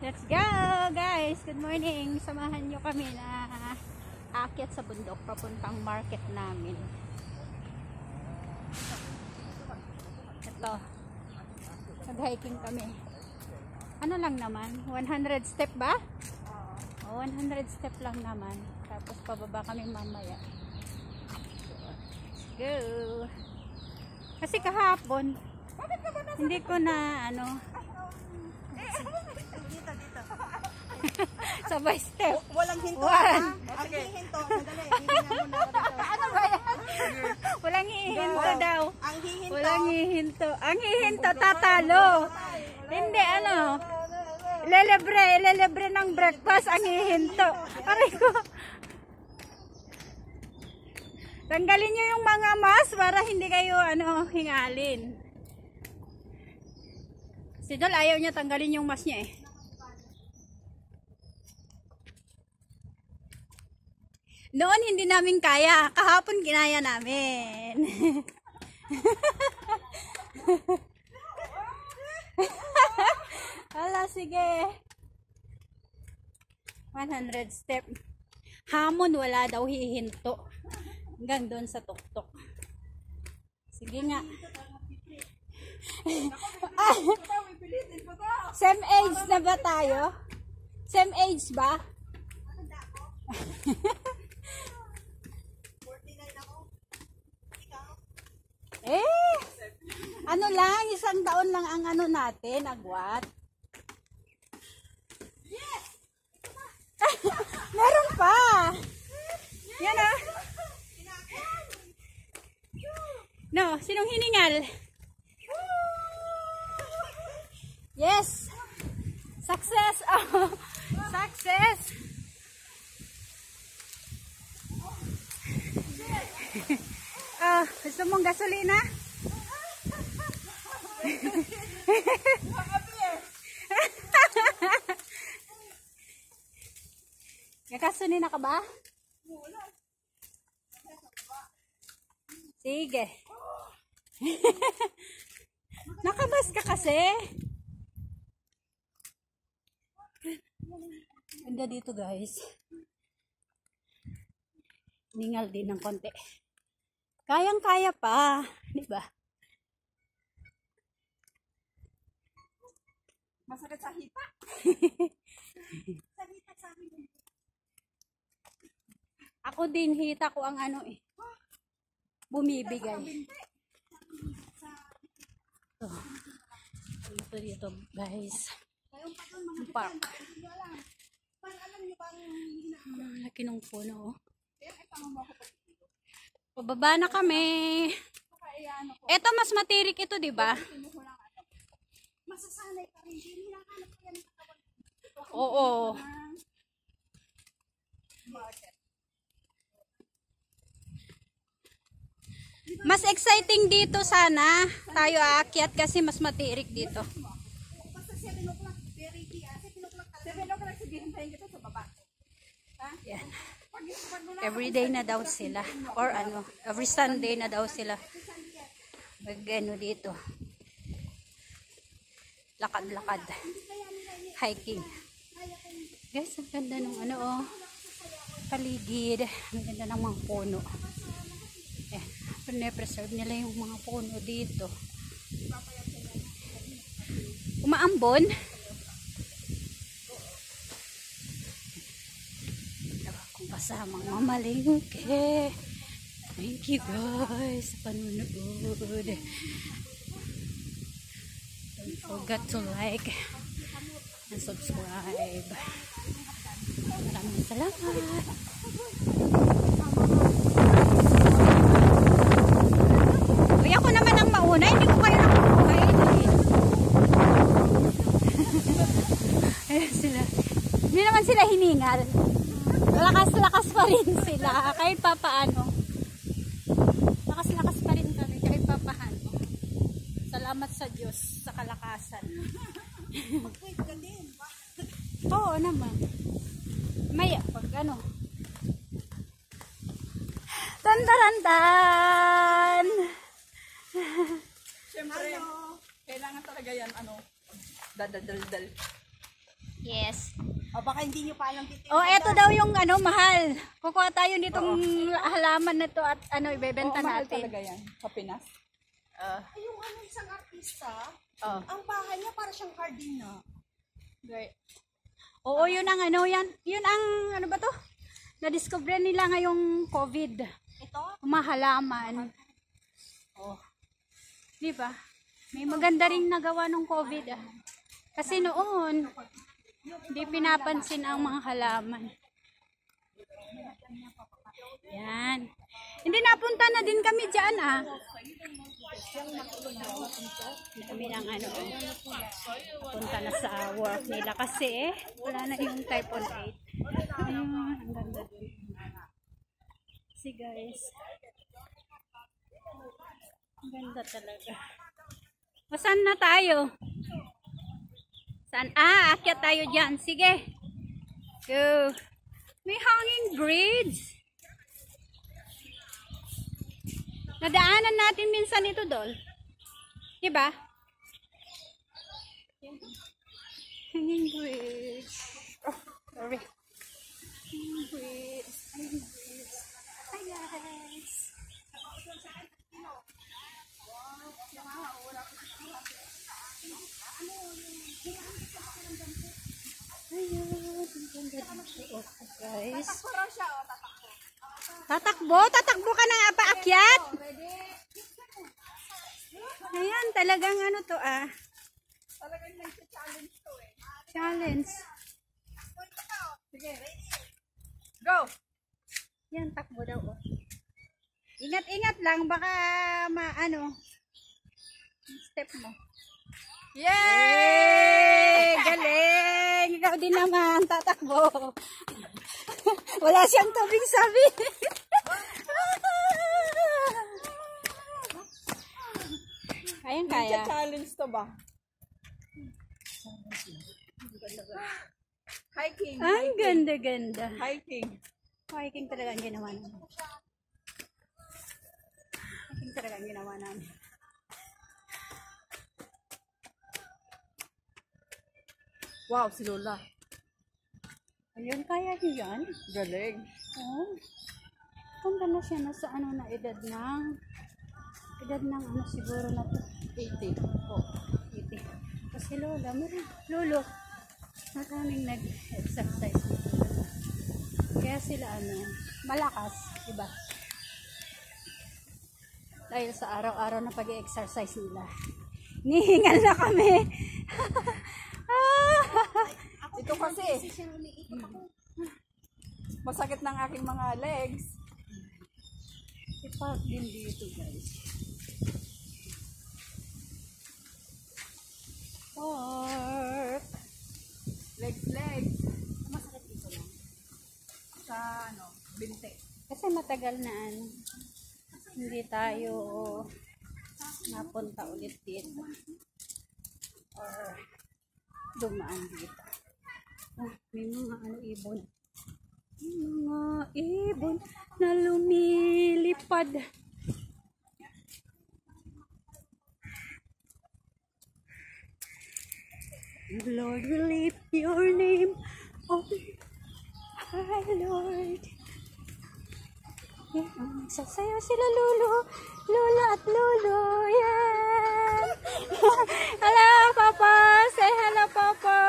Let's go guys! Good morning! Samahan nyo kami na aakyat sa bundok papuntang market namin. Ito. Nag-hiking kami. Ano lang naman? 100 step ba? O, 100 step lang naman. Tapos pababa kami mamaya. Let's go! Kasi kahapon hindi ko na ano sabay step. Walang hinto. Ang hihinto, madali. Ano ba yan? Walang hihinto daw. Ang hihinto. Walang hihinto. Ang hihinto tatalo. Hindi ano. Ilelebre ng breakfast ang hihinto. Aray ko. Tanggalin nyo yung mga mask para hindi kayo ano hingalin. Si Dol ayaw niya tanggalin yung mask niya eh. Noon hindi namin kaya, kahapon ginaya namin. Hala, sige. 100 step. Hamon wala daw hihinto. Hanggang doon sa tuktok. Sige nga. Same age na ba tayo? Same age ba? Eh, ano lang, isang taon lang ang ano natin, agwat. Yes! Meron pa! Yan ah. No, sinong hiningal? Yes! Success! Oh, success! Oh, gusto mong gasolina? Nakasunina ka ba? Sige. Nakabas ka kasi. Ganda dito guys. Ningal din ng konti. Kayang-kaya pa, di ba? Masakit sa hita. Sa hita sa akin. Ako din, hita ko ang ano eh. Bumibigay. Ito dito guys. Park. Laki ng puno. Pababa na kami. Ito mas matirik ito, di ba? Masasanay ka rin. Hinahanap ko yan. Oo. Mas exciting dito sana. Tayo aakyat kasi mas matirik dito. Basta 7 o'clock. Very key. 7 o'clock sabihin tayo dito sa baba. Yan. Everyday na daw sila. Or ano, every Sunday na daw sila. Mag-ano dito. Lakad-lakad. Hiking. Guys, ang ganda ng ano oh. Paligid. Ang ganda ng mga puno. Yan. Pine-preserve nila yung mga puno dito. Umaambon. Kasamang mamalingke. Thank you guys sa panunood. Don't forget to like and subscribe. Maraming salamat. Uy, ako naman ang mauna. Hindi ko kayo nakukuhay. Ayan sila. Hindi naman sila hiningal. Lakas-lakas pa rin sila kahit papaano. Lakas-lakas pa rin kami kahit papaano. Salamat sa Diyos sa kalakasan. Mag-wait ka din. Oo naman. Maya pag ano. Tantarantan! Siyempre, kailangan talaga yan, dadadaldal. Yes. O baka hindi nyo pa alam dito. Oh, eto daw yung ano, mahal. Kukuha tayo nitong halaman na to at ano, ibebenta mahal natin. talaga yan sa Pinas. Ay, yung ano, isang artista, Oh. ang bahay niya para siyang kardina. Right. Oo, yun ang ano yan. Yun ang ano ba to? Na-discover nila ngayong COVID. Ito? Mahalaman. Oh. Di ba? May maganda ring nagawa ng COVID ah. Kasi noon, hindi pinapansin ang mga halaman. Yan. Hindi napunta na din kami dyan ah. Kami ng ano, punta na sa work nila kasi wala na yung type 8. Ayun, ang ganda dun. See guys. Ang ganda talaga. O, saan na tayo? Saan? Ah, akyat tayo dyan. Sige. Go. May hanging bridge. Nadaanan natin minsan ito, Dol. Diba? Hanging bridge. Oh, sorry. Hanging bridge. Hanging bridge. Hi, guys. Ayun. Ang ganda dito. Okay, guys. Pero siya, o, tatakbo. Tatakbo? Tatakbo ka ng paakyat? Ayan, talagang ano to ah. Talagang nag-challenge to eh. Challenge. Sige, ready? Go! Yan, takbo daw oh. Ingat-ingat lang, baka maano. Step mo. Yay! Galing! Ikaw din naman, tatakbo. Wala siyang tubig sabi. Ayun kaya. Challenge to ba? Hiking. Ang ganda-ganda. Hiking. Hiking talaga ang ginawa namin. Hiking talaga ang ginawa namin. Wow, si Lola. Ayun, kaya niyo yan. Galing. Oh. Tanda na siya na sa ano na edad ng ano siguro na to. 80. Oh, 80. Kasi Lola, Lolo, maraming nag-exercise dito. Kaya sila ano, malakas, diba? Dahil sa araw-araw na pag-exercise nila. Nihingal na kami. Ito kasi, masakit ng aking mga legs. Ipark din dito, guys. Park. Legs. Masakit dito lang. Sa ano, binte. Kasi matagal na ano, hindi tayo napunta ulit dito. Or dumaan dito. Oh, may mga ano ibon. May mga ibon na lumilipad. Lord, we lift your name. Oh, hi, Lord. Yan, sasayaw sila Lolo at Lolo. Yan. Hello, Papa. Say hello, Papa.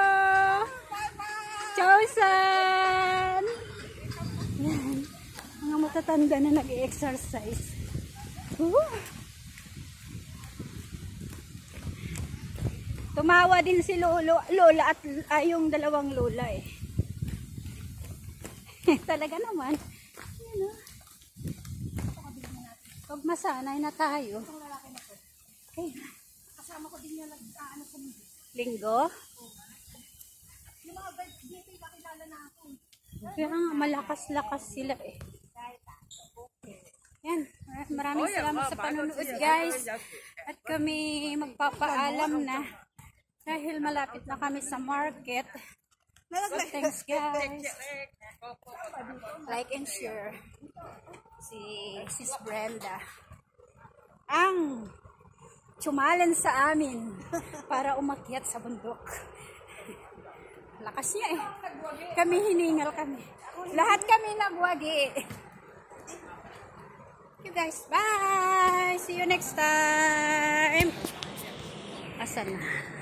Chosen. Yan. Mga matatanda na nag-exercise. Tumawa din si Lola at yung dalawang Lola eh. Talaga naman. Yan, oh. Pag masanay na tayo. Okay. Kasama ko din yung nag-ano sa mga. Linggo? Yung mga guys, dito yung kakilala na ako. Kaya nga, malakas-lakas sila eh. Yan. Maraming salamat sa panonood guys. At kami magpapaalam na. Dahil malapit na kami sa market. Thanks guys. Like and share. Si Sis Brenda ang challenge sa amin para umakyat sa bundok. lakas niya eh. Kami hiningal kami. Lahat kami nagwagi. You guys, bye! See you next time! Asan na?